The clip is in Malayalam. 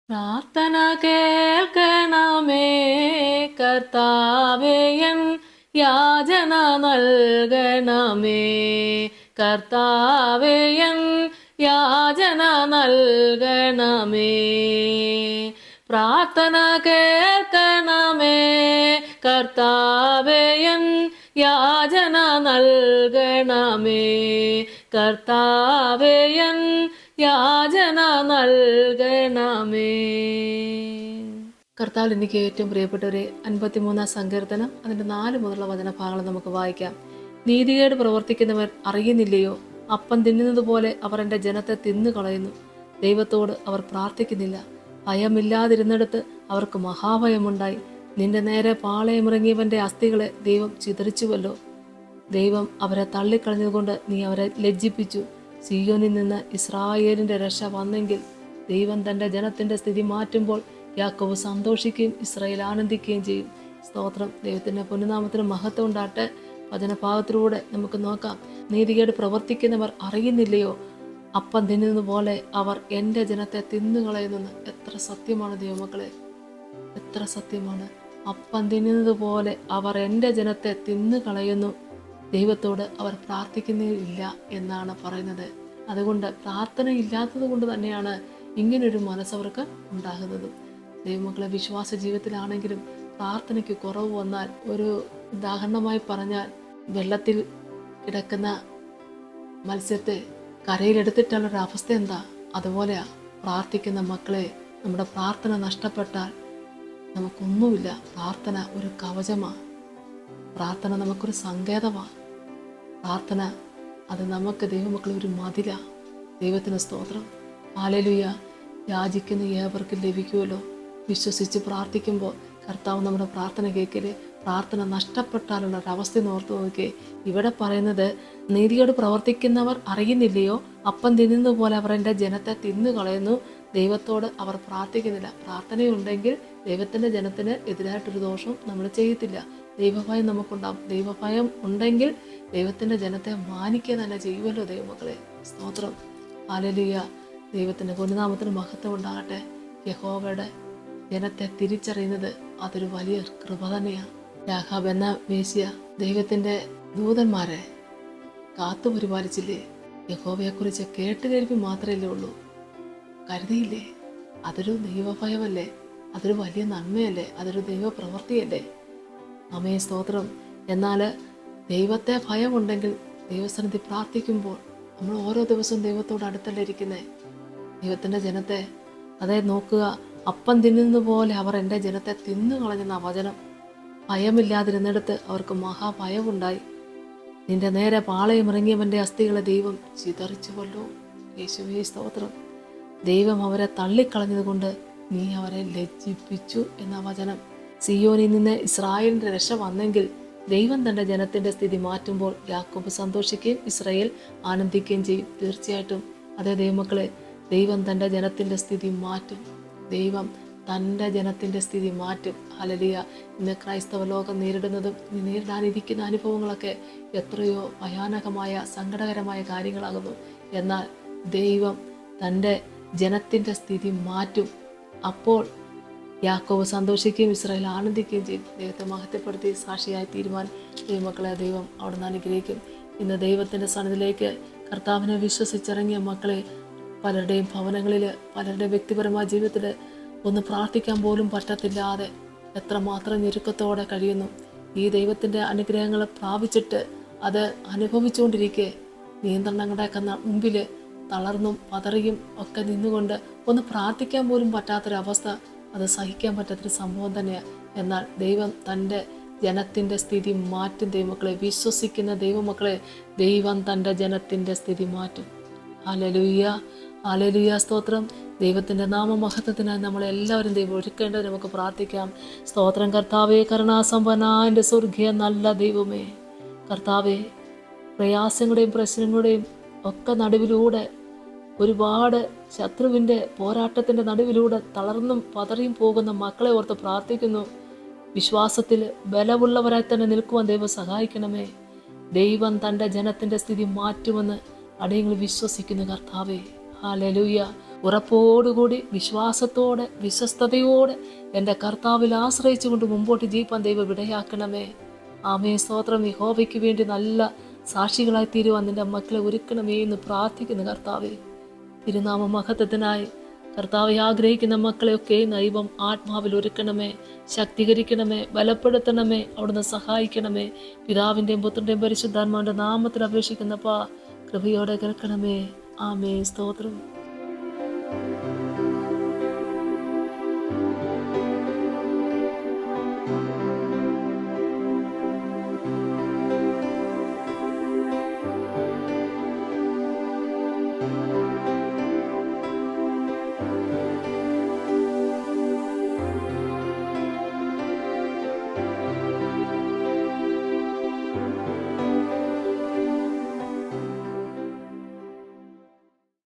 പ്രാർത്ഥന കേൾക്കണമേ കർത്താവേ, എൻ യാചന നൽകണമേ കർത്താവേ, എൻ യാചന നൽകണമേ. പ്രാർത്ഥന കേൾക്കണമേ കർത്താവേ, എൻ യാചന നൽകണമേ കർത്താവേ, എൻ യാചന നൽകണമേ. കർത്താവിൽ എനിക്ക് ഏറ്റവും പ്രിയപ്പെട്ടവരെ, 53-ാം സങ്കീർത്തനം അതിൻ്റെ 4 മുതലുള്ള വചനഭാഗങ്ങൾ നമുക്ക് വായിക്കാം. നീതികേട് പ്രവർത്തിക്കുന്നവർ അറിയുന്നില്ലയോ? അപ്പം തിന്നുന്നത് പോലെ അവർ എൻ്റെ ജനത്തെ തിന്നുകളയുന്നു. ദൈവത്തോട് അവർ പ്രാർത്ഥിക്കുന്നില്ല. ഭയമില്ലാതിരുന്നിടത്ത് അവർക്ക് മഹാഭയമുണ്ടായി. നിന്റെ നേരെ പാളയമിറങ്ങിയവൻ്റെ അസ്ഥികളെ ദൈവം ചിതറിച്ചുവല്ലോ. ദൈവം അവരെ തള്ളിക്കളഞ്ഞതുകൊണ്ട് നീ അവരെ ലജ്ജിപ്പിച്ചു. സിയോനിൽ നിന്ന് ഇസ്രായേലിന്റെ രക്ഷ വന്നെങ്കിൽ, ദൈവം തൻ്റെ ജനത്തിന്റെ സ്ഥിതി മാറ്റുമ്പോൾ യാക്കോബ് സന്തോഷിക്കുകയും ഇസ്രായേൽ ആനന്ദിക്കുകയും ചെയ്യും. സ്തോത്രം. ദൈവത്തിന്റെ പൊന്നുനാമത്തിന് മഹത്വം ഉണ്ടാട്ടെ. വചനഭാഗത്തിലൂടെ നമുക്ക് നോക്കാം. നീതികേട് പ്രവർത്തിക്കുന്നവർ അറിയുന്നില്ലയോ? അപ്പം തിന്നുന്നത് പോലെ അവർ എൻ്റെ ജനത്തെ തിന്നുകളയുന്നു. എത്ര സത്യമാണ് ദൈവമക്കളെ, എത്ര സത്യമാണ്. അപ്പം തിന്നുന്നത് പോലെ അവർ എൻ്റെ ജനത്തെ തിന്നുകളയുന്നു. ദൈവത്തോട് അവർ പ്രാർത്ഥിക്കുന്നില്ല എന്നാണ് പറയുന്നത്. അതുകൊണ്ട് പ്രാർത്ഥന ഇല്ലാത്തത് കൊണ്ട് തന്നെയാണ് ഇങ്ങനൊരു മനസ്സവർക്ക് ഉണ്ടാകുന്നത്. ദൈവമക്കളെ, വിശ്വാസ ജീവിതത്തിലാണെങ്കിലും പ്രാർത്ഥനയ്ക്ക് കുറവ് വന്നാൽ, ഒരു ഉദാഹരണമായി പറഞ്ഞാൽ, വെള്ളത്തിൽ കിടക്കുന്ന മത്സ്യത്തെ കരയിലെടുത്തിട്ടുള്ളൊരു അവസ്ഥ എന്താ? അതുപോലെയാ പ്രാർത്ഥിക്കുന്ന മക്കളെ. നമ്മുടെ പ്രാർത്ഥന നഷ്ടപ്പെട്ടാൽ നമുക്കൊന്നുമില്ല. പ്രാർത്ഥന ഒരു കവചമാണ്. പ്രാർത്ഥന നമുക്കൊരു സങ്കേതമാണ്. പ്രാർത്ഥന അത് നമുക്ക് ദൈവമക്കളെ ഒരു മതിലാ. ദൈവത്തിന് സ്തോത്രം. ഹല്ലേലൂയ. യാചിക്കുന്ന ഏവർക്കും ലഭിക്കുമല്ലോ. വിശ്വസിച്ച് പ്രാർത്ഥിക്കുമ്പോൾ കർത്താവ് നമ്മുടെ പ്രാർത്ഥന കേൾക്കല്. പ്രാർത്ഥന നഷ്ടപ്പെട്ടാലുള്ള ഒരവസ്ഥ ഓർത്ത് നോക്കിയേ. ഇവിടെ പറയുന്നത്, നീതിയോട് പ്രവർത്തിക്കുന്നവർ അറിയുന്നില്ലയോ? അപ്പം തിന്നുന്നത് പോലെ അവർ എൻ്റെ ജനത്തെ തിന്നുകളയുന്നു. ദൈവത്തോട് അവർ പ്രാർത്ഥിക്കുന്നില്ല. പ്രാർത്ഥനയുണ്ടെങ്കിൽ ദൈവത്തിൻ്റെ ജനത്തിന് എതിരായിട്ടൊരു ദോഷവും നമ്മൾ ചെയ്യത്തില്ല. ദൈവഭയം നമുക്കുണ്ടാകും. ദൈവഭയം ഉണ്ടെങ്കിൽ ദൈവത്തിൻ്റെ ജനത്തെ മാനിക്കുക തന്നെ ചെയ്യുമല്ലോ ദൈവമക്കളെ. സ്തോത്രം. ഹല്ലേലൂയ. ദൈവത്തിൻ്റെ പൊന്നുനാമത്തിന് മഹത്വം ഉണ്ടാകട്ടെ. യഹോവയുടെ ജനത്തെ തിരിച്ചറിയുന്നത് അതൊരു വലിയ കൃപ തന്നെയാണ്. രാഹാബ് എന്ന വേശ്യ ദൈവത്തിൻ്റെ ദൂതന്മാരെ കാത്തു പരിപാലിച്ചില്ലേ? യഹോവയെക്കുറിച്ച് കേട്ടുകേൾവി മാത്രമല്ലേ ഉള്ളൂ, കരുതിയില്ലേ? അതൊരു ദൈവഭയമല്ലേ? അതൊരു വലിയ നന്മയല്ലേ? അതൊരു ദൈവപ്രവൃത്തിയല്ലേ? അമേ സ്തോത്രം. എന്നാൽ ദൈവത്തെ ഭയമുണ്ടെങ്കിൽ ദൈവസന്നിധി പ്രാർത്ഥിക്കുമ്പോൾ നമ്മൾ ഓരോ ദിവസവും ദൈവത്തോട് അടുത്തല്ലേ ഇരിക്കുന്നത്. ദൈവത്തിൻ്റെ ജനത്തെ അതേ നോക്കുക. അപ്പം തിന്നുന്നത് പോലെ അവർ എൻ്റെ ജനത്തെ തിന്നുകളഞ്ഞെന്ന വചനം. ഭയമില്ലാതിരുന്നിടത്ത് അവർക്ക് മഹാഭയമുണ്ടായി. നിന്റെ നേരെ പാളയമിറങ്ങിയവൻ്റെ അസ്ഥികളെ ദൈവം ചിതറിച്ചുവല്ലോ. യേശുവേ സ്തോത്രം. ദൈവം അവരെ തള്ളിക്കളഞ്ഞതുകൊണ്ട് നീ അവരെ ലജ്ജിപ്പിച്ചു എന്ന വചനം. സിയോനിൽ നിന്ന് ഇസ്രായേലിന്റെ രക്ഷ വന്നെങ്കിൽ, ദൈവം തൻ്റെ ജനത്തിന്റെ സ്ഥിതി മാറ്റുമ്പോൾ യാക്കോബ് സന്തോഷിക്കുകയും ഇസ്രായേൽ ആനന്ദിക്കുകയും ചെയ്യും. തീർച്ചയായിട്ടും അതേ ദൈവമക്കളെ, ദൈവം തൻ്റെ ജനത്തിന്റെ സ്ഥിതി മാറ്റും. ദൈവം തൻ്റെ ജനത്തിന്റെ സ്ഥിതി മാറ്റും. ഹല്ലേലൂയ. ഇന്ന് ക്രൈസ്തവ ലോകം നേരിടുന്നതും ഇനി നേരിടാനിരിക്കുന്ന അനുഭവങ്ങളൊക്കെ എത്രയോ ഭയാനകമായ സങ്കടകരമായ കാര്യങ്ങളാകുന്നു. എന്നാൽ ദൈവം തൻ്റെ ജനത്തിന്റെ സ്ഥിതി മാറ്റും. അപ്പോൾ യാക്കോബ് സന്തോഷിക്കുകയും ഇസ്രായേൽ ആനന്ദിക്കുകയും ചെയ്യും. ദൈവത്തെ മഹത്വപ്പെടുത്തി സാക്ഷിയായി തീരുവാൻ ദൈവമക്കളെ ദൈവം അവിടുന്ന് അനുഗ്രഹിക്കും. ഇന്ന് ദൈവത്തിൻ്റെ സന്നിധിയിലേക്ക് കർത്താവിനെ വിശ്വസിച്ചിറങ്ങിയ മക്കളെ, പലരുടെയും ഭവനങ്ങളിൽ, പലരുടെയും വ്യക്തിപരമായ ജീവിതത്തിൽ ഒന്ന് പ്രാർത്ഥിക്കാൻ പോലും പറ്റത്തില്ലാതെ എത്രമാത്രം ഞെരുക്കത്തോടെ കഴിയുന്നു. ഈ ദൈവത്തിൻ്റെ അനുഗ്രഹങ്ങൾ പ്രാപിച്ചിട്ട് അത് അനുഭവിച്ചുകൊണ്ടിരിക്കെ നിയന്ത്രണങ്ങളുടെയൊക്കെ മുമ്പിൽ തളർന്നും പതറിയും ഒക്കെ നിന്നുകൊണ്ട് ഒന്ന് പ്രാർത്ഥിക്കാൻ പോലും പറ്റാത്തൊരവസ്ഥ, അത് സഹിക്കാൻ പറ്റാത്തൊരു സംഭവം തന്നെയാണ്. എന്നാൽ ദൈവം തൻ്റെ ജനത്തിൻ്റെ സ്ഥിതി മാറ്റും. ദൈവമക്കളെ, വിശ്വസിക്കുന്ന ദൈവമക്കളെ, ദൈവം തൻ്റെ ജനത്തിൻ്റെ സ്ഥിതി മാറ്റും. ഹല്ലേലൂയ. ഹല്ലേലൂയ. സ്തോത്രം. ദൈവത്തിൻ്റെ നാമമഹത്വത്തിനായി നമ്മളെല്ലാവരും ദൈവം ഒരുക്കേണ്ടത് നമുക്ക് പ്രാർത്ഥിക്കാം. സ്തോത്രം. കർത്താവേ, കരുണാസമ്പന്നനായ എൻ്റെ സ്വർഗീയ നല്ല ദൈവമേ, കർത്താവേ, പ്രയാസങ്ങളുടെയും പ്രശ്നങ്ങളുടെയും ഒക്കെ നടുവിലൂടെ, ഒരുപാട് ശത്രുവിൻ്റെ പോരാട്ടത്തിൻ്റെ നടുവിലൂടെ തളർന്നും പതറിയും പോകുന്ന മക്കളെ ഓർത്ത് പ്രാർത്ഥിക്കുന്നു. വിശ്വാസത്തിൽ ബലമുള്ളവരായി തന്നെ നിൽക്കുവാൻ ദൈവം സഹായിക്കണമേ. ദൈവം തൻ്റെ ജനത്തിൻ്റെ സ്ഥിതി മാറ്റുമെന്ന് അടിയങ്ങൾ വിശ്വസിക്കുന്നു കർത്താവേ. ഹല്ലേലൂയ. ഉറപ്പോടുകൂടി വിശ്വാസത്തോടെ വിശ്വസ്തയോടെ എൻ്റെ കർത്താവിൽ ആശ്രയിച്ചുകൊണ്ട് മുമ്പോട്ട് ജീവിപ്പാൻ ദൈവം ഇടയാക്കണമേ. ആമേ സ്തോത്രം. യഹോവയ്ക്ക് വേണ്ടി നല്ല സാക്ഷികളായി തീരുവാൻ നിന്റെ മക്കളെ ഒരുക്കണമേ എന്ന് പ്രാർത്ഥിക്കുന്നു കർത്താവേ. തിരുനാമ മഹത്വത്തിനായി കർത്താവെ ആഗ്രഹിക്കുന്ന മക്കളെയൊക്കെ ദൈവം ആത്മാവിൽ ഒരുക്കണമേ, ശക്തീകരിക്കണമേ, ബലപ്പെടുത്തണമേ, അവിടുന്ന് സഹായിക്കണമേ. പിതാവിൻ്റെയും പുത്രൻ്റെയും പരിശുദ്ധാത്മാവിൻ്റെ നാമത്തിൽ അപേക്ഷിക്കുന്നപ്പാ കൃപയോടെ കേൾക്കണമേ. ആമേ സ്തോത്രം.